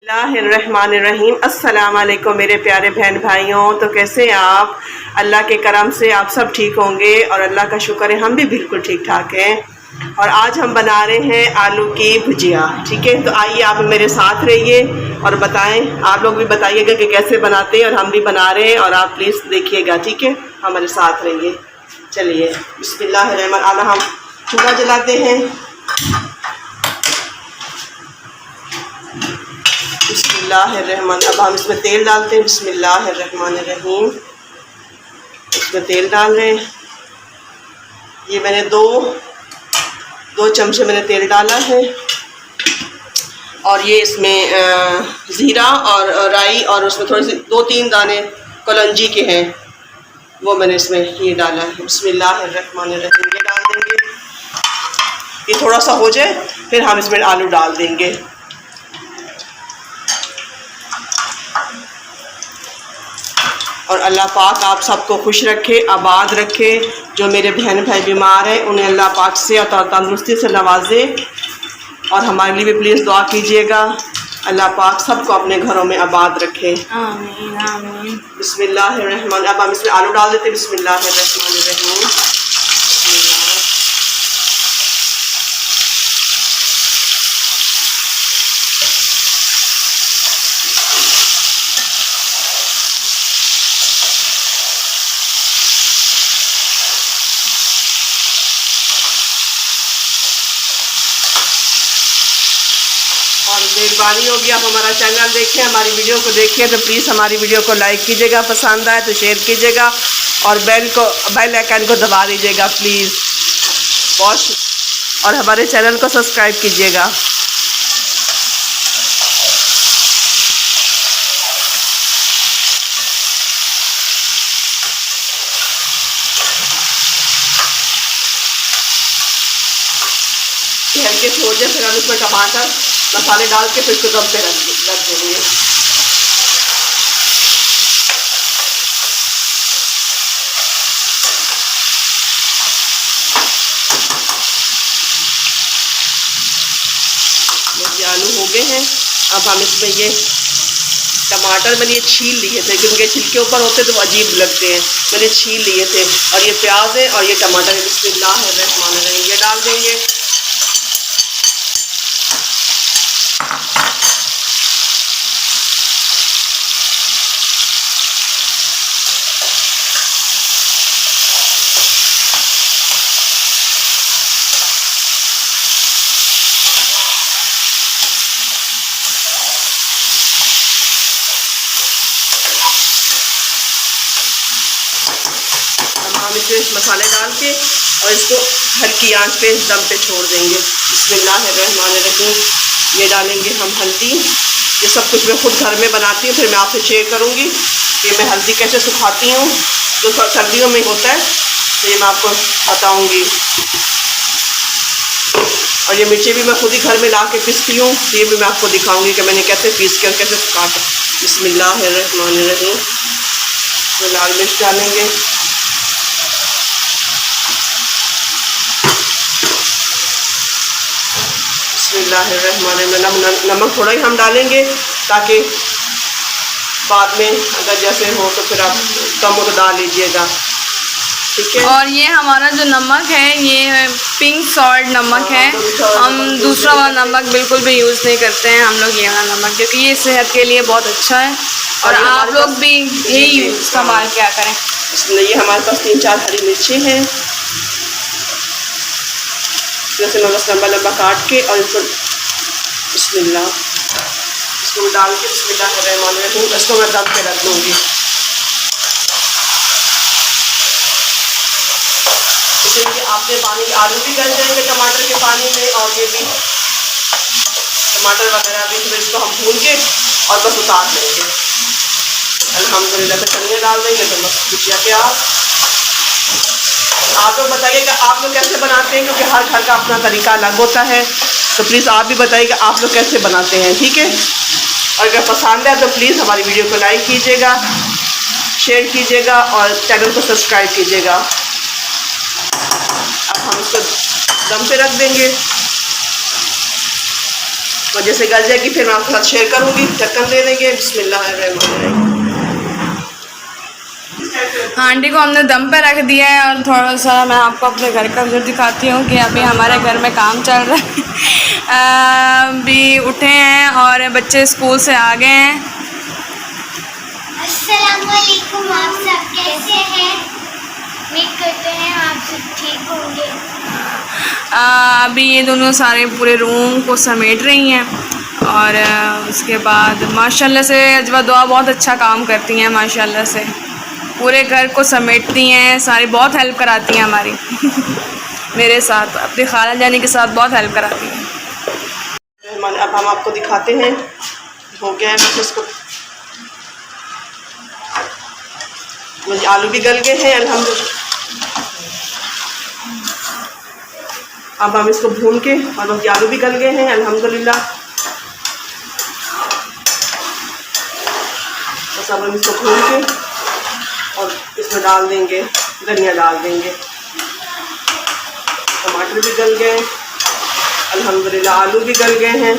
बिस्मिल्लाहिर्रहमानिर्रहीम। अस्सलाम वालेकुम मेरे प्यारे बहन भाइयों। तो कैसे हैं आप? अल्लाह के करम से आप सब ठीक होंगे और अल्लाह का शुक्र है हम भी बिल्कुल ठीक ठाक हैं। और आज हम बना रहे हैं आलू की भुजिया। ठीक है, तो आइए आप मेरे साथ रहिए और बताएं, आप लोग भी बताइएगा कि कैसे बनाते हैं और हम भी बना रहे हैं और आप प्लीज़ देखिएगा। ठीक है, हमारे साथ रहिए। चलिए बिस्मिल्लाहिर्रहमान। आला हम चूल्हा जलाते हैं। बिस्मिल्लाहिर्रहमान। अब हम इसमें तेल डालते हैं। बिस्मिल्लाहिर्रहमानिर्रहीम। इसमें तेल डाल रहे हैं। ये मैंने दो चमचे मैंने तेल डाला है। और ये इसमें ज़ीरा और राई और उसमें थोड़ी सी 2-3 दाने कलौंजी के हैं, वो मैंने इसमें ये डाला है। बिस्मिल्लाहिर्रहमानिर्रहीम। ये डाल देंगे। ये थोड़ा सा हो जाए फिर हम इसमें आलू डाल देंगे। और अल्लाह पाक आप सबको खुश रखे, आबाद रखे। जो मेरे बहन भाई बीमार हैं उन्हें अल्लाह पाक से और तंदुरुस्ती से नवाजे। और हमारे लिए भी प्लीज़ दुआ कीजिएगा। अल्लाह पाक सबको अपने घरों में आबाद रखे। आमीन आमीन। बिस्मिल्लाहिर्रहमान। अब हम इसमें आलू डाल देते हैं। बिस्मिल्लाहिर्रहमानिर्रहीम। और मेहरबानी होगी आप हमारा चैनल देखें, हमारी वीडियो को देखें तो प्लीज़ हमारी वीडियो को लाइक कीजिएगा, पसंद आए तो शेयर कीजिएगा और बेल आइकन को दबा दीजिएगा प्लीज़। और हमारे चैनल को सब्सक्राइब कीजिएगा। हल्के छोड़ दें, फिर हम इसमें टमाटर मसाले डाल के फिर इसको दम पे रख देंगे। ये आलू हो गए हैं। अब हम इसमें ये टमाटर मैंने ये छील लिए थे, क्योंकि छिलके ऊपर होते तो वो अजीब लगते हैं, मैंने छील लिए थे। और ये प्याज है और ये टमाटर है। बिस्मिल्लाहिर्रहमानिर्रहीम। ये डाल देंगे। हम इसमें मसाले डाल के और इसको हल्की आंच पे दम पे छोड़ देंगे। बिस्मिल्लाहिर्रहमानिर्रहीम। ये डालेंगे हम हल्दी। ये सब कुछ मैं खुद घर में बनाती हूँ, फिर मैं आपसे शेयर करूँगी कि मैं हल्दी कैसे सुखाती हूँ, जो सर्दियों में होता है, तो ये मैं आपको बताऊँगी। और ये मिर्ची भी मैं खुद ही घर में ला के पीसती हूँ, तो ये भी मैं आपको दिखाऊँगी कि मैंने कैसे पीस के और कैसे सुखा के। बिस्मिल्लाहिर्रहमानिर्रहीम। तो लाल मिर्च डालेंगे। बिस्मिल्लाहिर्रहमानिर्रहीम। नमक थोड़ा ही हम डालेंगे ताकि बाद में अगर जैसे हो तो फिर आप कम हो तो डाल लीजिएगा। ठीक है। और ये हमारा जो नमक है ये पिंक सॉल्ट नमक है। हम दूसरा वाला नमक बिल्कुल भी यूज़ नहीं करते हैं हम लोग, ये वाला नमक, क्योंकि ये सेहत के लिए बहुत अच्छा है। और आप लोग भी यही इस्तेमाल क्या करें। ये हमारे पास 3-4 हरी मिर्ची हैं, जैसे मैं बस लंबा लंबा काट के और इसको इसको डाल के बिस्मिल्लाहिर्रहमानिर्रहीम इसको मैं दम पे रख दूँगी। इसलिए आपके पानी आलू भी गल जाएंगे टमाटर के पानी में, और ये भी टमाटर वगैरह भी, फिर इसको हम भून के और बस उतार लेंगे। अल्हम्दुलिल्लाह। फिर धनिया डाल देंगे तो बस भुजिया तैयार। आप लोग बताइएगा आप लोग कैसे बनाते हैं, क्योंकि हर घर का अपना तरीका अलग होता है, तो प्लीज़ आप भी बताइएगा आप लोग कैसे बनाते हैं। ठीक है। और अगर पसंद है तो प्लीज़ हमारी वीडियो को लाइक कीजिएगा, शेयर कीजिएगा और चैनल को सब्सक्राइब कीजिएगा। अब हम इसको दम पे रख देंगे। और जैसे गल जाएगी फिर मैं आपके साथ शेयर करूँगी। ढक्कन दे देंगे। बिस्मिल्लाहिर्रहमानिर्रहीम। हांडी को हमने दम पे रख दिया है और थोड़ा सा मैं आपको अपने घर का व्यू दिखाती हूँ कि अभी हमारे घर में काम चल रहा है। अभी उठे हैं और बच्चे स्कूल से आ गए हैं। अस्सलामुअलैकुम, आप सब कैसे हैं? उम्मीद करते हैं आप सब ठीक होंगे। अभी ये दोनों सारे पूरे रूम को समेट रही हैं और उसके बाद माशाल्लाह से अजवा दुआ बहुत अच्छा काम करती हैं। माशाल्लाह से पूरे घर को समेटती हैं, सारी बहुत हेल्प कराती हैं हमारी मेरे साथ, अपनी खाला जानी के साथ बहुत हेल्प कराती हैं। अब हम आपको दिखाते हैं, हो गया है बस इसको। मुझे आलू भी गल गए हैं अल्हम्दुलिल्लाह। अब हम इसको भून के, और मुझे आलू भी गल गए हैं अल्हम्दुलिल्लाह। बस अब हम इसको भून के और इसमें डाल देंगे, धनिया डाल देंगे। टमाटर भी गल गए अल्हम्दुलिल्लाह, आलू भी गल गए हैं।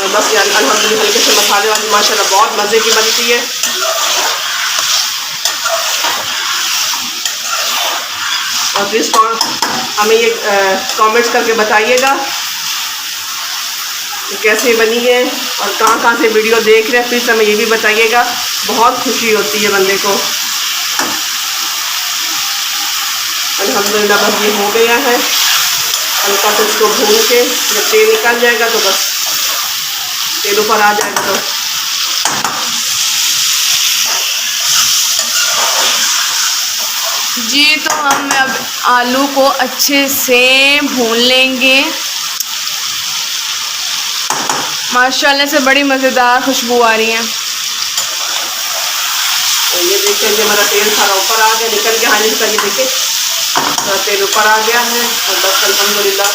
बस यार अल्हम्दुलिल्लाह हल्के से मसाले वाली माशाल्लाह बहुत मज़े की बनती है। और प्लीज़ हमें ये कमेंट्स करके बताइएगा कि कैसे बनी है और कहाँ से वीडियो देख रहे हैं। प्लीज़ हमें ये भी बताइएगा, बहुत खुशी होती है बंदे को। अल्हम्दुलिल्लाह बस ये हो गया है। हल्का से इसको भून के जब तेल निकल जाएगा तो बस तेल ऊपर आ जाएगा तो जी, तो हम अब आलू को अच्छे से भून लेंगे। माशाल्लाह से बड़ी मज़ेदार खुशबू आ रही है। तो ये देखिए कि हमारा तेल सारा ऊपर आ गया, निकल के हानि से। ये देखिए सारा तेल ऊपर आ गया है और बस अल्हम्दुलिल्लाह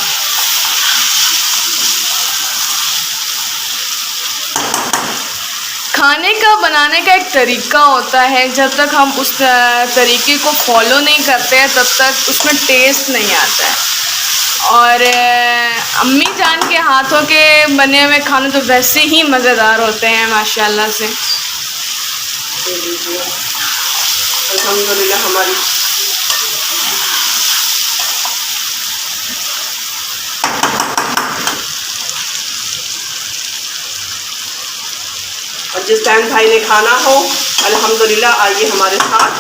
खाने का बनाने का एक तरीका होता है, जब तक हम उस तरीके को फॉलो नहीं करते हैं तब तक उसमें टेस्ट नहीं आता है। और अम्मी जान के हाथों के बने हुए खाने तो वैसे ही मज़ेदार होते हैं माशाल्लाह से। अल्हम्दुलिल्लाह हमारी और जिस टाइम भाई ने खाना हो अल्हम्दुलिल्लाह आइए हमारे साथ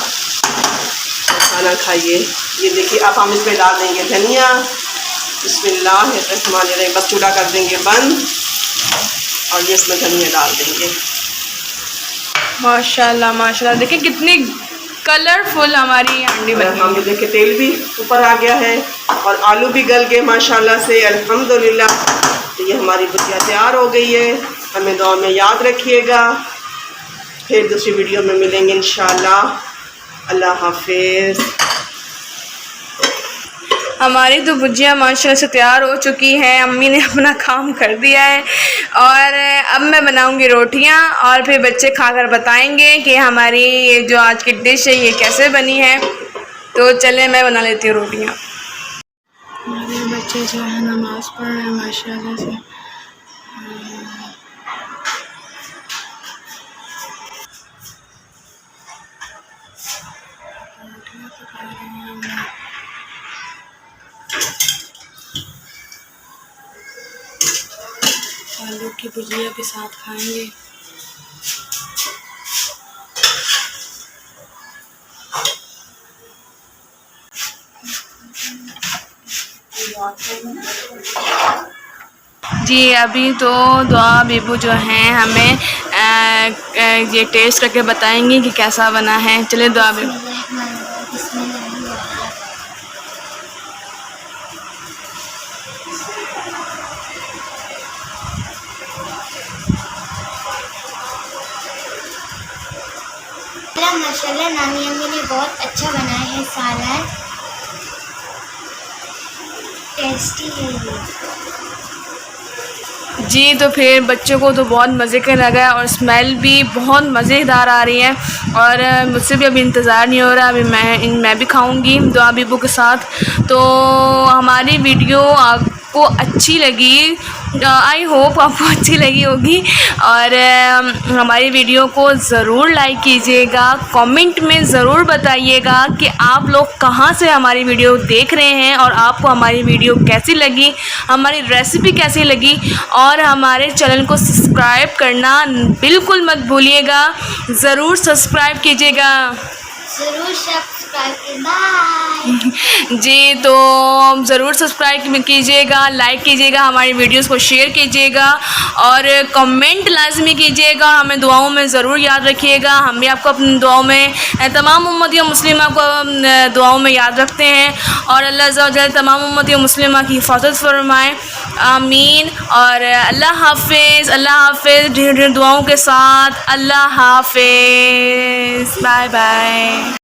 और खाना खाइए। ये देखिए अब हम इसमें डाल देंगे धनिया। बिस्मिल्लाहिर्रहमानिर्रहीम। बस चूल्हा कर देंगे बंद और ये इसमें धनिया डाल देंगे। माशाल्लाह माशाल्लाह, देखिए कितनी कलरफुल हमारी हांडी बनी है। हम देखिए तेल भी ऊपर आ गया है और आलू भी गल गए माशाल्लाह से अल्हम्दुलिल्लाह। तो ये हमारी भुजिया तैयार हो गई है। हमें दुआ में याद रखिएगा। फिर दूसरी वीडियो में मिलेंगे इंशाअल्लाह। अल्लाह हाफिज़। हमारी तो भुजिया माशाल्लाह से तैयार हो चुकी है। अम्मी ने अपना काम कर दिया है और अब मैं बनाऊंगी रोटियां और फिर बच्चे खाकर बताएंगे कि हमारी ये जो आज की डिश है ये कैसे बनी है। तो चलें मैं बना लेती हूँ रोटियां। हमारे बच्चे जो है नमाज़ पढ़ रहे हैं माशाल्लाह से। आलू की भुजिया के साथ खाएंगे। जी अभी तो दुआ बीबू जो हैं हमें ये टेस्ट करके बताएंगी कि कैसा बना है। चले दुआ बीबू। माशाल्लाह नानी अम्मी ने बहुत अच्छा बनाया है सालन, टेस्टी है ये। जी, तो फिर बच्चों को तो बहुत मज़े का लगा है और स्मेल भी बहुत मज़ेदार आ रही है और मुझसे भी अभी इंतज़ार नहीं हो रहा। अभी मैं भी खाऊंगी दुआ बीबू के साथ। तो हमारी वीडियो आपको अच्छी लगी, आई होप आपको अच्छी लगी होगी और हमारी वीडियो को ज़रूर लाइक कीजिएगा, कमेंट में ज़रूर बताइएगा कि आप लोग कहाँ से हमारी वीडियो देख रहे हैं और आपको हमारी वीडियो कैसी लगी, हमारी रेसिपी कैसी लगी और हमारे चैनल को सब्सक्राइब करना बिल्कुल मत भूलिएगा, ज़रूर सब्सक्राइब कीजिएगा। जरूर सब्सक्राइब बाय। जी, तो ज़रूर सब्सक्राइब कीजिएगा, लाइक कीजिएगा, हमारी वीडियोस को शेयर कीजिएगा और कमेंट लाजमी कीजिएगा और हमें दुआओं में ज़रूर याद रखिएगा। हम भी आपको अपनी दुआओं में, तमाम उम्मतियों मुस्लिमा को दुआओं में याद रखते हैं और अल्लाह अज़्ज़ा व जल तमाम उम्मतियों मुस्लिमा की हिफाजत फरमाए, आमीन। और अल्लाह हाफिज़, अल्लाह हाफिज़, ढेर ढेर दुआओं के साथ अल्लाह हाफिज़, बाय बाय।